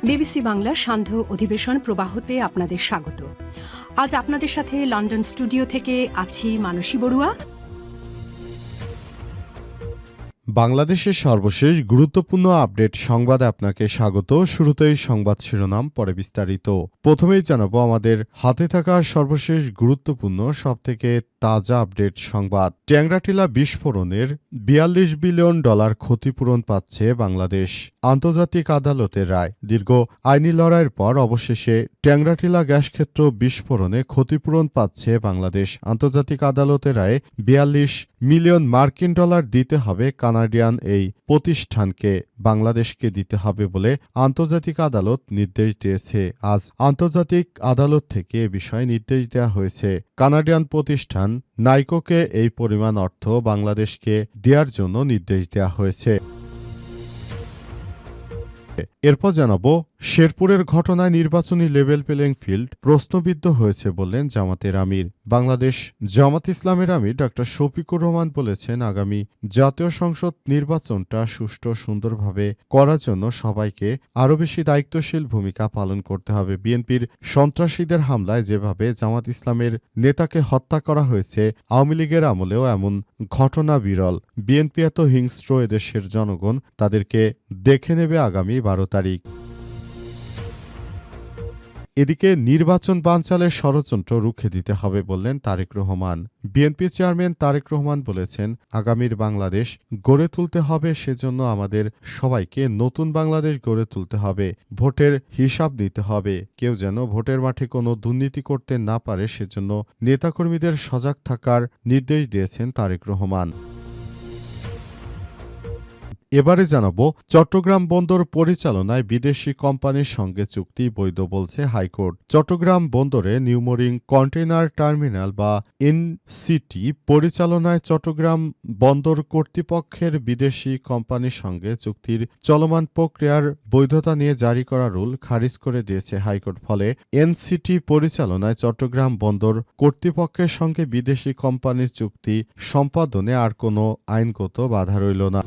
BBC বাংলার সান্ধ্য অধিবেশন প্রবাহতে আপনাদের স্বাগত। আজ আপনাদের সাথে লন্ডন স্টুডিও থেকে আছি মানসী বড়ুয়া। বাংলাদেশের সর্বশেষ গুরুত্বপূর্ণ আপডেট সংবাদে আপনাকে স্বাগত। শুরুতেই সংবাদ শিরোনাম, পরে বিস্তারিত। প্রথমেই জানাবো আমাদের হাতে থাকা সর্বশেষ গুরুত্বপূর্ণ সবথেকে তাজা আপডেট সংবাদ। ট্যাংরাটিলা বিস্ফোরণের $42 বিলিয়ন ক্ষতিপূরণ পাচ্ছে বাংলাদেশ। আন্তর্জাতিক আদালতের রায়। দীর্ঘ আইনি লড়াইয়ের পর অবশেষে ট্যাংরাটিলা গ্যাসক্ষেত্র বিস্ফোরণে ক্ষতিপূরণ পাচ্ছে বাংলাদেশ। আন্তর্জাতিক আদালতের রায়ে $42 মিলিয়ন দিতে হবে কানাডিয়ান এই প্রতিষ্ঠানকে, বাংলাদেশকে দিতে হবে বলে আন্তর্জাতিক আদালত নির্দেশ দিয়েছে। আজ আন্তর্জাতিক আদালত থেকে এ বিষয়ে নির্দেশ দেওয়া হয়েছে। কানাডিয়ান প্রতিষ্ঠান নাইকোকে এই পরিমাণ অর্থ বাংলাদেশকে দেওয়ার জন্য নির্দেশ দেওয়া হয়েছে। এরপর জানাবো, শেরপুরের ঘটনায় নির্বাচনী লেভেল প্লেইং ফিল্ড প্রশ্নবিদ্ধ হয়েছে বললেন জামাতের আমির। বাংলাদেশ জামাত ইসলামের আমির ডক্টর শফিকুর রহমান বলেছেন, আগামী জাতীয় সংসদ নির্বাচনটা সুষ্ঠু সুন্দরভাবে করার জন্য সবাইকে আরও বেশি দায়িত্বশীল ভূমিকা পালন করতে হবে। বিএনপির সন্ত্রাসীদের হামলায় যেভাবে জামাত ইসলামের নেতাকে হত্যা করা হয়েছে, আওয়ামী লীগের আমলেও এমন ঘটনা বিরল। বিএনপি এত হিংস্র, এদেশের জনগণ তাদেরকে দেখে নেবে আগামী 12 তারিখ। এদিকে নির্বাচন বানচালের ষড়যন্ত্র রুখে দিতে হবে বললেন তারেক রহমান। বিএনপি চেয়ারম্যান তারেক রহমান বলেছেন, আগামীর বাংলাদেশ গড়ে তুলতে হবে, সেজন্য আমাদের সবাইকে নতুন বাংলাদেশ গড়ে তুলতে হবে। ভোটের হিসাব নিতে হবে। কেউ যেন ভোটের মাঠে কোনো দুর্নীতি করতে না পারে, সেজন্য নেতাকর্মীদের সজাগ থাকার নির্দেশ দিয়েছেন তারেক রহমান। এবারে জানাবো, চট্টগ্রাম বন্দর পরিচালনায় বিদেশি কোম্পানির সঙ্গে চুক্তি বৈধ বলছে হাইকোর্ট। চট্টগ্রাম বন্দরে নিউমোরিং কন্টেইনার টার্মিনাল বা এনসিটি পরিচালনায় চট্টগ্রাম বন্দর কর্তৃপক্ষের বিদেশি কোম্পানির সঙ্গে চুক্তির চলমান প্রক্রিয়ার বৈধতা নিয়ে জারি করা রুল খারিজ করে দিয়েছে হাইকোর্ট। ফলে এনসিটি পরিচালনায় চট্টগ্রাম বন্দর কর্তৃপক্ষের সঙ্গে বিদেশি কোম্পানির চুক্তি সম্পাদনে আর কোনো আইনগত বাধা রইল না।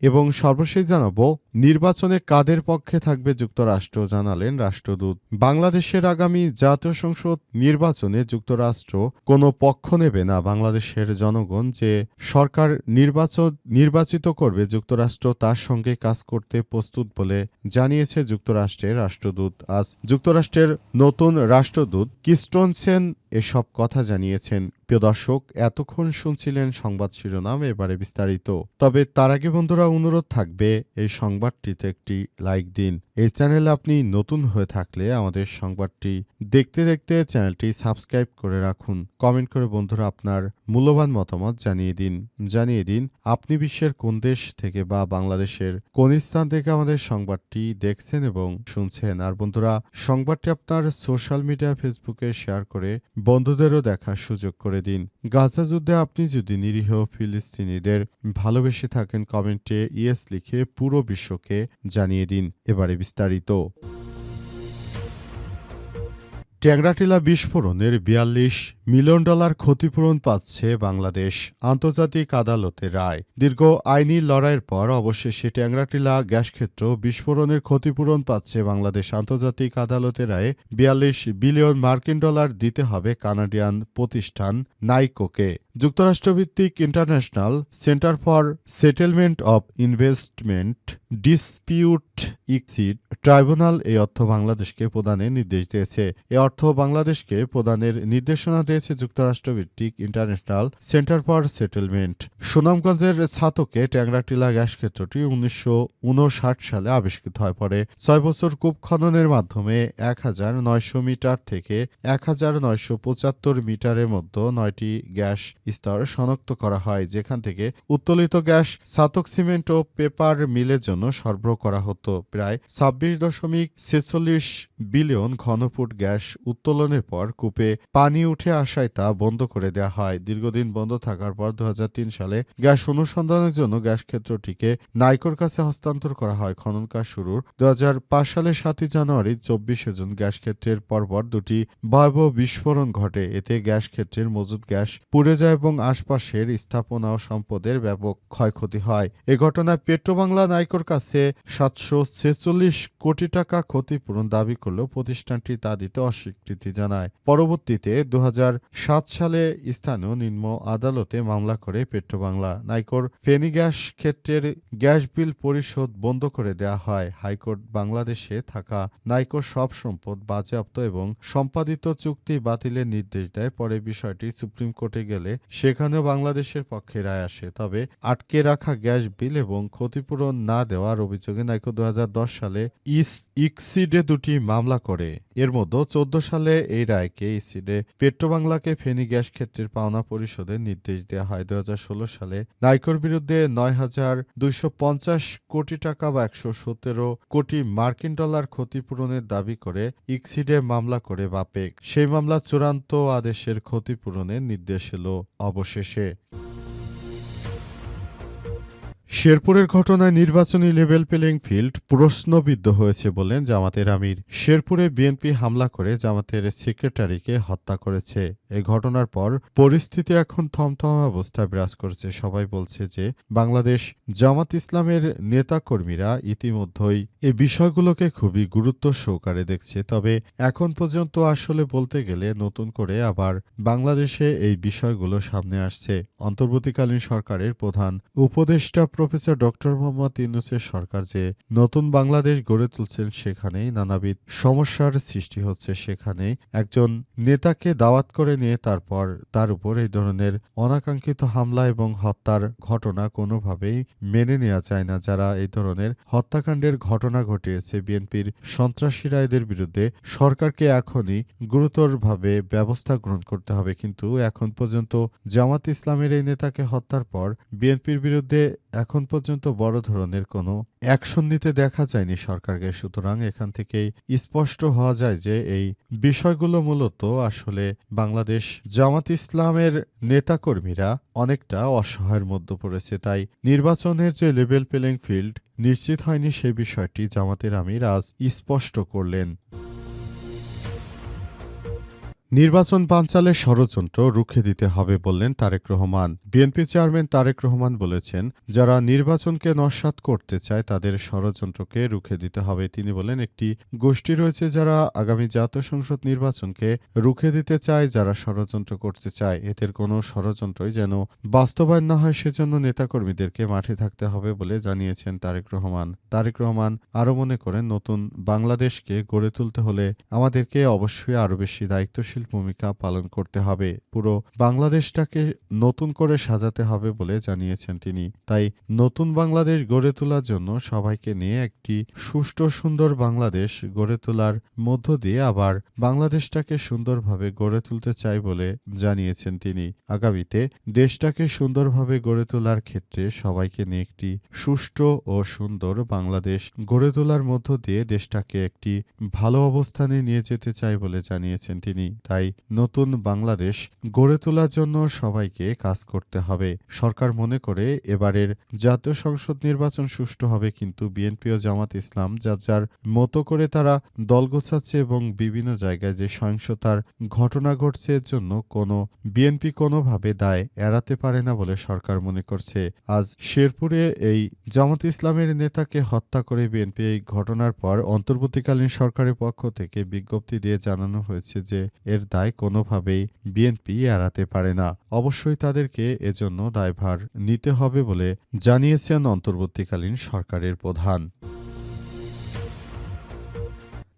এবং সর্বশেষ জানাবো, নির্বাচনে কাদের পক্ষে থাকবে যুক্তরাষ্ট্র জানালেন রাষ্ট্রদূত। বাংলাদেশের আগামী জাতীয় সংসদ নির্বাচনে যুক্তরাষ্ট্র কোনো পক্ষ নেবে না। বাংলাদেশের জনগণ যে সরকার নির্বাচিত করবে, যুক্তরাষ্ট্র তার সঙ্গে কাজ করতে প্রস্তুত বলে জানিয়েছে যুক্তরাষ্ট্রের রাষ্ট্রদূত। আজ যুক্তরাষ্ট্রের নতুন রাষ্ট্রদূত কিস্টোনসেন এসব কথা জানিয়েছেন। প্রিয় দর্শক, এতক্ষণ শুনছিলেন সংবাদ শিরোনাম, এবারে বিস্তারিত। তবে তার আগে বন্ধুরা, অনুরোধ থাকবে এই সংবাদটিতে একটি লাইক দিন। এই চ্যানেলে আপনি নতুন হয়ে থাকলে আমাদের সংবাদটি দেখতে দেখতে চ্যানেলটি সাবস্ক্রাইব করে রাখুন। কমেন্ট করে বন্ধুরা আপনার মূল্যবান মতামত জানিয়ে দিন আপনি বিশ্বের কোন দেশ থেকে বা বাংলাদেশের কোন স্থান থেকে আমাদের সংবাদটি দেখছেন এবং শুনছেন। আর বন্ধুরা, সংবাদটি আপনার সোশ্যাল মিডিয়া ফেসবুকে শেয়ার করে বন্ধুদেরও দেখার সুযোগ করে দিন। গাজা যুদ্ধে আপনি যদি নিরীহ ফিলিস্তিনিদের ভালোবেসে থাকেন, কমেন্টে ইয়েস লিখে পুরো বিশ্বকে জানিয়ে দিন। এবারে বিস্তারিত। ট্যাংরাটিলা বিস্ফোরণের $42 মিলিয়ন ক্ষতিপূরণ পাচ্ছে বাংলাদেশ। আন্তর্জাতিক আদালতের রায়। দীর্ঘ আইনি লড়াইয়ের পর অবশেষে ট্যাংরাটিলা গ্যাসক্ষেত্র বিস্ফোরণের ক্ষতিপূরণ পাচ্ছে বাংলাদেশ। আন্তর্জাতিক আদালতের রায়ে $42 বিলিয়ন দিতে হবে কানাডিয়ান প্রতিষ্ঠান নাইকোকে। যুক্তরাষ্ট্রভিত্তিক International Centre for Settlement of Investment Dispute ICSID tribunal এই অর্থ বাংলাদেশকে প্রদানের নির্দেশ দিয়েছে। এ অর্থ বাংলাদেশকে প্রদানের নির্দেশনা দিয়েছে যুক্তরাষ্ট্রভিত্তিক ইন্টারন্যাশনাল সেন্টার ফর সেটেলমেন্ট। সুনামগঞ্জের ছাতকে ট্যাংরাটিলা গ্যাস ক্ষেত্রটি 1959 সালে আবিষ্কৃত হয়। পরে 6 বছর কূপ খননের মাধ্যমে 1900 মিটার থেকে 1975 মিটারের মধ্যে 9টি গ্যাস স্তর শনাক্ত করা হয়, যেখান থেকে উত্তোলিত গ্যাস ছাতক সিমেন্ট ও পেপার মিলের জন্য সরবরাহ করা হতো। প্রায় 26.46 বিলিয়ন ঘনফুট গ্যাস উত্তোলনের পর কূপে পানি উঠে আসায় তা বন্ধ করে দেওয়া হয়। দীর্ঘদিন বন্ধ থাকার পর 2003 সালে গ্যাস অনুসন্ধানের জন্য গ্যাস ক্ষেত্রটিকে নাইকোর কাছে হস্তান্তর করা হয়। খনন কাজ শুরুর 2005 সালের 7 জানুয়ারি 24 জুন গ্যাস ক্ষেত্রের পরপর দুটি ভয়াবহ বিস্ফোরণ ঘটে। এতে গ্যাস ক্ষেত্রের মজুদ গ্যাস পুড়ে যায় এবং আশপাশের স্থাপনা ও সম্পদের ব্যাপক ক্ষয়ক্ষতি হয়। এ ঘটনায় পেট্রোবাংলা নাইকোর কাছে 746 কোটি টাকা ক্ষতিপূরণ দাবি করলেও প্রতিষ্ঠানটি তা দিতে অস্বীকৃতি জানায়। পরবর্তীতে 2007 সালে স্থানীয় নিম্ন আদালতে মামলা করে পেট্রোবাংলা নাইকোর ফেনী গ্যাস ক্ষেত্রের গ্যাস বিল পরিশোধ বন্ধ করে দেয়া হয়। হাইকোর্ট বাংলাদেশে থাকা নাইকোর সব সম্পদ বাজেয়াপ্ত এবং সম্পাদিত চুক্তি বাতিলের নির্দেশ দেয়। পরে বিষয়টি সুপ্রিম কোর্টে গেলে সেখানেও বাংলাদেশের পক্ষে রায় আসে। তবে আটকে রাখা গ্যাস বিল এবং ক্ষতিপূরণ না দেওয়ার অভিযোগে নাইকো 2010 সালে ইকসিডে দুটি মামলা করে। এর মধ্যে 14 সালে এই রায়কে ইসিডে পেট্রোবাংলাকে ফেনী গ্যাস ক্ষেত্রের পাওনা পরিশোধের নির্দেশ দেওয়া হয়। 2016 সালে নাইকোর বিরুদ্ধে 9,250 কোটি টাকা বা 117 কোটি মার্কিন ডলার ক্ষতিপূরণের দাবি করে ইকসিডে মামলা করে বাপেক। সেই মামলা চূড়ান্ত আদেশের ক্ষতিপূরণের নির্দেশ এলো অবশেষে। শেরপুরের ঘটনায় নির্বাচনী লেভেল প্লেইং ফিল্ড প্রশ্নবিদ্ধ হয়েছে বললেন জামাতের আমির। শেরপুরে বিএনপি হামলা করে জামাতের সেক্রেটারিকে হত্যা করেছে। এই ঘটনার পর পরিস্থিতি এখন থমথমে অবস্থায় বিরাজ করছে। সবাই বলছে যে বাংলাদেশ জামাত ইসলামের নেতাকর্মীরা ইতিমধ্যেই এই বিষয়গুলোকে খুবই গুরুত্ব সহকারে দেখছে। তবে এখন পর্যন্ত আসলে বলতে গেলে নতুন করে আবার বাংলাদেশে এই বিষয়গুলো সামনে আসছে। অন্তর্বর্তীকালীন সরকারের প্রধান উপদেষ্টা প্রফেসর ডক্টর মোহাম্মদ ইউনূসের সরকার যে নতুন বাংলাদেশ গড়ে তুলছেন সেখানেই নানাবিধ সমস্যার সৃষ্টি হচ্ছে। সেখানে একজন নেতাকে দাওয়াত করে নিয়ে তারপর তার উপর এই ধরনের অনাকাঙ্ক্ষিত হামলা এবং হত্যার ঘটনা কোনোভাবেই মেনে নেওয়া যায় না। যারা এই ধরনের হত্যাকাণ্ডের ঘটনা ঘটিয়েছে বিএনপির সন্ত্রাসীরা এদের বিরুদ্ধে সরকারকে এখনই গুরুতরভাবে ব্যবস্থা গ্রহণ করতে হবে। কিন্তু এখন পর্যন্ত জামাত ইসলামের এই নেতাকে হত্যার পর বিএনপির বিরুদ্ধে এখন পর্যন্ত বড় ধরনের কোনো অ্যাকশন নিতে দেখা যায়নি সরকারকে। সুতরাং এখান থেকেই স্পষ্ট হওয়া যায় যে এই বিষয়গুলো মূলত আসলে বাংলাদেশ জামাত ইসলামের নেতাকর্মীরা অনেকটা অসহায়ের মধ্যে পড়েছে। তাই নির্বাচনের যে লেভেল প্লেইং ফিল্ড নিশ্চিত হয়নি সে বিষয়টি জামাতের আমির আজ স্পষ্ট করলেন। নির্বাচন বানচালের ষড়যন্ত্র রুখে দিতে হবে বললেন তারেক রহমান। বিএনপি চেয়ারম্যান তারেক রহমান বলেছেন, যারা নির্বাচনকে নস্যাৎ করতে চায় তাদের ষড়যন্ত্রকে রুখে দিতে হবে। তিনি বলেন, একটি গোষ্ঠী রয়েছে যারা আগামী জাতীয় সংসদ নির্বাচনকে রুখে দিতে চায়, যারা ষড়যন্ত্র করতে চায়। এদের কোনো ষড়যন্ত্রই যেন বাস্তবায়ন না হয় সেজন্য নেতাকর্মীদেরকে মাঠে থাকতে হবে বলে জানিয়েছেন তারেক রহমান। তারেক রহমান আরও মনে করেন, নতুন বাংলাদেশকে গড়ে তুলতে হলে আমাদেরকে অবশ্যই আরও বেশি দায়িত্বশীল ভূমিকা পালন করতে হবে। পুরো বাংলাদেশটাকে নতুন করে সাজাতে হবে বলে জানিয়েছেন তিনি। তাই নতুন বাংলাদেশ গড়ে তোলার জন্য সবাইকে নিয়ে একটি সুষ্ঠু সুন্দর বাংলাদেশ গড়ে তোলার মধ্য দিয়ে আবার বাংলাদেশটাকে সুন্দরভাবে গড়ে তুলতে চাই বলে জানিয়েছেন তিনি। আগামীতে দেশটাকে সুন্দরভাবে গড়ে তোলার ক্ষেত্রে সবাইকে নিয়ে একটি সুষ্ঠু ও সুন্দর বাংলাদেশ গড়ে তোলার মধ্য দিয়ে দেশটাকে একটি ভালো অবস্থানে নিয়ে যেতে চাই বলে জানিয়েছেন তিনি। তাই নতুন বাংলাদেশ গড়ে তোলার জন্য সবাইকে কাজ করতে হবে। সরকার মনে করে এবারের জাতীয় সংসদ নির্বাচন সুষ্ঠু হবে, কিন্তু বিএনপি ও জামাত ইসলাম যার যার মতো করে তারা দল গোছাচ্ছে এবং বিভিন্ন জায়গায় যে সহিংসতার ঘটনা ঘটছে এর জন্য বিএনপি কোনোভাবে দায় এড়াতে পারে না বলে সরকার মনে করছে। আজ শেরপুরে এই জামাত ইসলামের নেতাকে হত্যা করে বিএনপি এই ঘটনার পর অন্তর্বর্তীকালীন সরকারের পক্ষ থেকে বিজ্ঞপ্তি দিয়ে জানানো হয়েছে যে এর দায় কোনোভাবেই বিএনপি এড়াতে পারে না। অবশ্যই তাদেরকে এজন্য দায়ভার নিতে হবে বলে জানিয়েছেন অন্তর্বর্তীকালীন সরকারের প্রধান।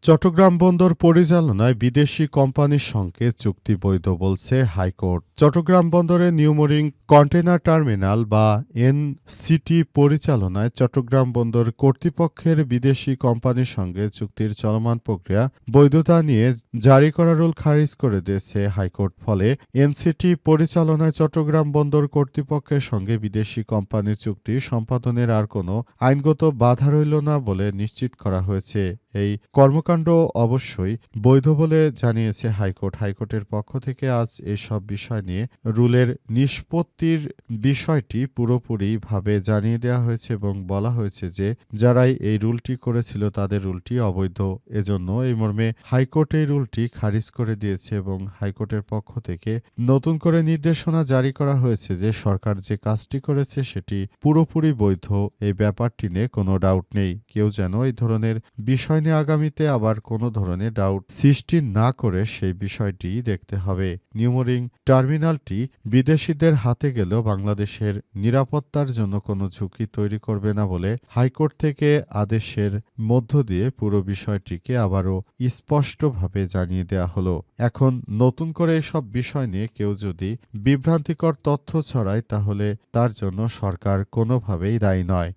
চট্টগ্রাম বন্দর পরিচালনায় বিদেশি কোম্পানির সঙ্গে চুক্তি বৈধ বলছে হাইকোর্ট। চট্টগ্রাম বন্দরে নিউমোরিং কন্টেইনার টার্মিনাল বা এনসিটি পরিচালনায় চট্টগ্রাম বন্দর কর্তৃপক্ষের বিদেশি কোম্পানির সঙ্গে চুক্তির চলমান প্রক্রিয়া বৈধতা নিয়ে জারি করা রুল খারিজ করে দিয়েছে হাইকোর্ট। ফলে এনসিটি পরিচালনায় চট্টগ্রাম বন্দর কর্তৃপক্ষের সঙ্গে বিদেশি কোম্পানির চুক্তি সম্পাদনের আর কোনো আইনগত বাধা রইল না বলে নিশ্চিত করা হয়েছে। এই কর্মকাণ্ড কর্মকাণ্ড অবশ্যই বৈধ বলে জানিয়েছে হাইকোর্ট। হাইকোর্টের পক্ষ থেকে আজ এসব বিষয় নিয়ে রুলের নিষ্পত্তির বিষয়টি পুরোপুরিভাবে জানিয়ে দেওয়া হয়েছে এবং বলা হয়েছে যে যারাই এই রুলটি করেছিল তাদের রুলটি অবৈধ। এজন্য এই মর্মে হাইকোর্ট এই রুলটি খারিজ করে দিয়েছে এবং হাইকোর্টের পক্ষ থেকে নতুন করে নির্দেশনা জারি করা হয়েছে যে সরকার যে কাজটি করেছে সেটি পুরোপুরি বৈধ। এই ব্যাপারটি নিয়ে কোনো ডাউট নেই। কেউ যেন এই ধরনের বিষয় নিয়ে আগামীতে আবার কোনো ধরনের ডাউট সৃষ্টি না করে সেই বিষয়টি দেখতে হবে। নিউমোরিং টার্মিনালটি বিদেশিদের হাতে গেলেও বাংলাদেশের নিরাপত্তার জন্য কোনো ঝুঁকি তৈরি করবে না বলে হাইকোর্ট থেকে আদেশের মধ্য দিয়ে পুরো বিষয়টিকে আবারও স্পষ্টভাবে জানিয়ে দেওয়া হলো। এখন নতুন করে এসব বিষয় নিয়ে কেউ যদি বিভ্রান্তিকর তথ্য ছড়ায় তাহলে তার জন্য সরকার কোনোভাবেই দায়ী নয়।